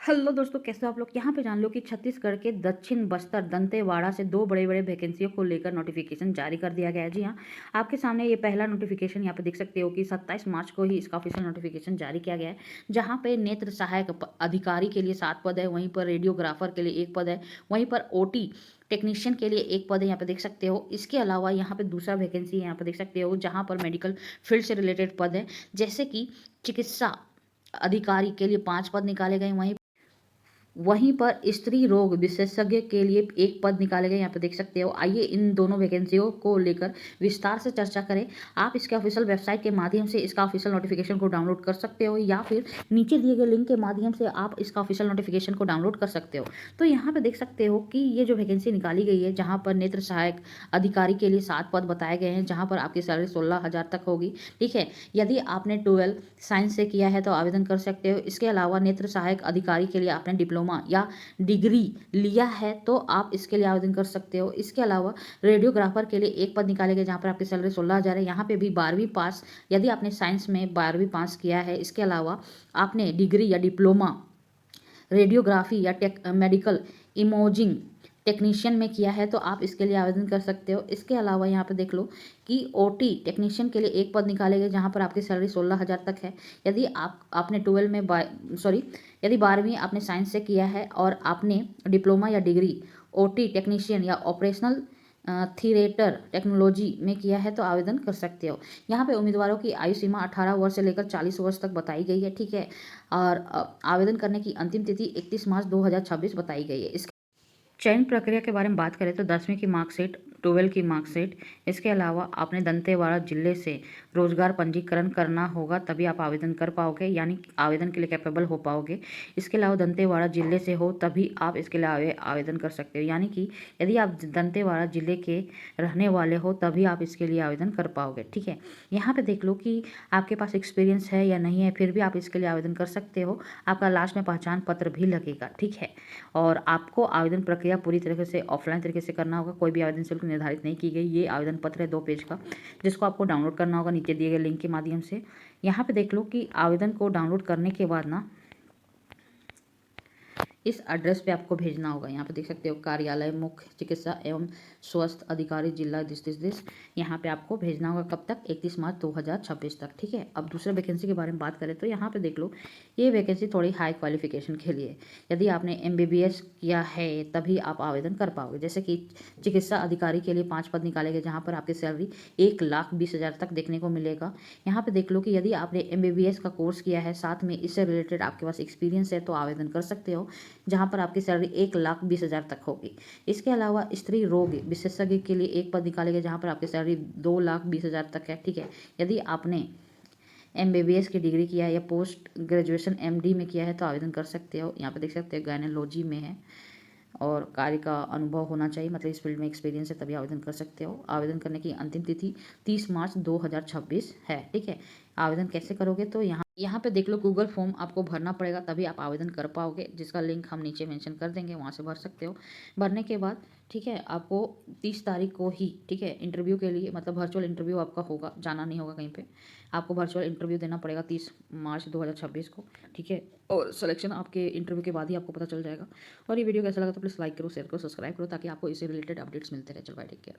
Hello दोस्तों, कैसे हो आप लोग। यहाँ पे जान लो कि छत्तीसगढ़ के दक्षिण बस्तर दंतेवाड़ा से दो बड़े बड़े वैकेंसियों को लेकर नोटिफिकेशन जारी कर दिया गया है। जी हाँ, आपके सामने ये पहला नोटिफिकेशन यहाँ पे देख सकते हो कि 27 मार्च को ही इसका ऑफिशियल नोटिफिकेशन जारी किया गया है। जहाँ पे नेत्र सहायक अधिकारी के लिए 7 पद है, वहीं पर रेडियोग्राफर के लिए 1 पद है, वहीं पर ओटी टेक्नीशियन के लिए 1 पद है, यहाँ पे देख सकते हो। इसके अलावा यहाँ पे दूसरा वैकेंसी यहाँ पे देख सकते हो, जहाँ पर मेडिकल फील्ड से रिलेटेड पद है, जैसे कि चिकित्सा अधिकारी के लिए 5 पद निकाले गए। वहीं पर स्त्री रोग विशेषज्ञ के लिए 1 पद निकाले गए, यहाँ पे देख सकते हो। आइए इन दोनों वैकेंसियों को लेकर विस्तार से चर्चा करें। आप इसके ऑफिशियल वेबसाइट के माध्यम से इसका ऑफिशियल नोटिफिकेशन को डाउनलोड कर सकते हो, या फिर नीचे दिए गए लिंक के माध्यम से आप इसका ऑफिशियल नोटिफिकेशन को डाउनलोड कर सकते हो। तो यहाँ पे देख सकते हो कि ये जो वैकेंसी निकाली गई है, जहाँ पर नेत्र सहायक अधिकारी के लिए 7 पद बताए गए हैं, जहाँ पर आपकी सैलरी 16,000 तक होगी। ठीक है, यदि आपने 12 साइंस से किया है तो आवेदन कर सकते हो। इसके अलावा नेत्र सहायक अधिकारी के लिए आपने डिप्लोमा या डिग्री लिया है तो आप इसके लिए आवेदन कर सकते हो। इसके अलावा रेडियोग्राफर के लिए 1 पद निकाले गए, जहाँ पर आपकी सैलरी 16,000 है। यहाँ पे भी 12वीं पास, यदि आपने साइंस में 12वीं पास किया है, इसके अलावा आपने डिग्री या डिप्लोमा रेडियोग्राफी या मेडिकल इमेजिंग टेक्नीशियन में किया है तो आप इसके लिए आवेदन कर सकते हो। इसके अलावा यहाँ पे देख लो कि ओटी टेक्नीशियन के लिए 1 पद निकाले गए, जहाँ पर आपकी सैलरी 16,000 तक है। यदि आपने 12 में यदि 12वीं आपने साइंस से किया है और आपने डिप्लोमा या डिग्री ओटी टेक्नीशियन या ऑपरेशनल थिएटर टेक्नोलॉजी में किया है तो आवेदन कर सकते हो। यहाँ पे उम्मीदवारों की आयु सीमा 18 वर्ष से लेकर 40 वर्ष तक बताई गई है। ठीक है, और आवेदन करने की अंतिम तिथि 31 मार्च 2026 बताई गई है। इसके चयन प्रक्रिया के बारे में बात करें तो 10वीं की मार्कशीट, 12 की मार्कशीट, इसके अलावा आपने दंतेवाड़ा जिले से रोजगार पंजीकरण करना होगा, तभी आप आवेदन कर पाओगे, यानी आवेदन के लिए कैपेबल हो पाओगे। इसके अलावा दंतेवाड़ा जिले से हो तभी आप इसके लिए आवेदन कर सकते हो, यानी कि यदि आप दंतेवाड़ा जिले के रहने वाले हो तभी आप इसके लिए आवेदन कर पाओगे। ठीक है, यहाँ पे देख लो कि आपके पास एक्सपीरियंस है या नहीं है, फिर भी आप इसके लिए आवेदन कर सकते हो। आपका लास्ट में पहचान पत्र भी लगेगा। ठीक है, और आपको आवेदन प्रक्रिया पूरी तरीके से ऑफलाइन तरीके से करना होगा। कोई भी आवेदन शुल्क निर्धारित नहीं की गई। ये आवेदन पत्र है 2 पेज का, जिसको आपको डाउनलोड करना होगा नीचे दिए गए लिंक के माध्यम से। यहाँ पे देख लो कि आवेदन को डाउनलोड करने के बाद ना इस एड्रेस पे आपको भेजना होगा। यहाँ पे देख सकते हो, कार्यालय मुख्य चिकित्सा एवं स्वास्थ्य अधिकारी जिला दिस यहाँ पे आपको भेजना होगा। कब तक? 31 मार्च 2026 तक। ठीक है, अब दूसरे वैकेंसी के बारे में बात करें तो यहाँ पे देख लो, ये वैकेंसी थोड़ी हाई क्वालिफिकेशन के लिए। यदि आपने MBBS किया है तभी आप आवेदन कर पाओगे। जैसे कि चिकित्सा अधिकारी के लिए 5 पद निकाले गए, जहाँ पर आपकी सैलरी 1,20,000 तक देखने को मिलेगा। यहाँ पे देख लो कि यदि आपने MBBS का कोर्स किया है, साथ में इससे रिलेटेड आपके पास एक्सपीरियंस है तो आवेदन कर सकते हो, जहाँ पर आपकी सैलरी 1,20,000 तक होगी। इसके अलावा स्त्री रोग विशेषज्ञ के लिए 1 पद निकाले गए, जहाँ पर आपकी सैलरी 2,20,000 तक है। ठीक है, यदि आपने MBBS की डिग्री किया है या पोस्ट ग्रेजुएशन MD में किया है तो आवेदन कर सकते हो। यहाँ पे देख सकते हो गायनोलॉजी में है और कार्य का अनुभव होना चाहिए, मतलब इस फील्ड में एक्सपीरियंस है तभी आवेदन कर सकते हो। आवेदन करने की अंतिम तिथि 30 मार्च 2026 है। ठीक है, आवेदन कैसे करोगे तो यहाँ पे देख लो, गूगल फॉर्म आपको भरना पड़ेगा तभी आप आवेदन कर पाओगे, जिसका लिंक हम नीचे मेंशन कर देंगे, वहाँ से भर सकते हो। भरने के बाद ठीक है, आपको 30 तारीख को ही, ठीक है, इंटरव्यू के लिए, मतलब वर्चुअल इंटरव्यू आपका होगा, जाना नहीं होगा कहीं पे। आपको वर्चुअल इंटरव्यू देना पड़ेगा 30 मार्च 2026 को। ठीक है, और सिलेक्शन आपके इंटरव्यू के बाद ही आपको पता चल जाएगा। और ये वीडियो कैसा लगा तो प्लीज़ लाइक करो, शेयर करो, सब्सक्राइब करो, ताकि आपको इससे रिलेटेड अपडेट्स मिलते रहे। चलो बाय, टेक केयर।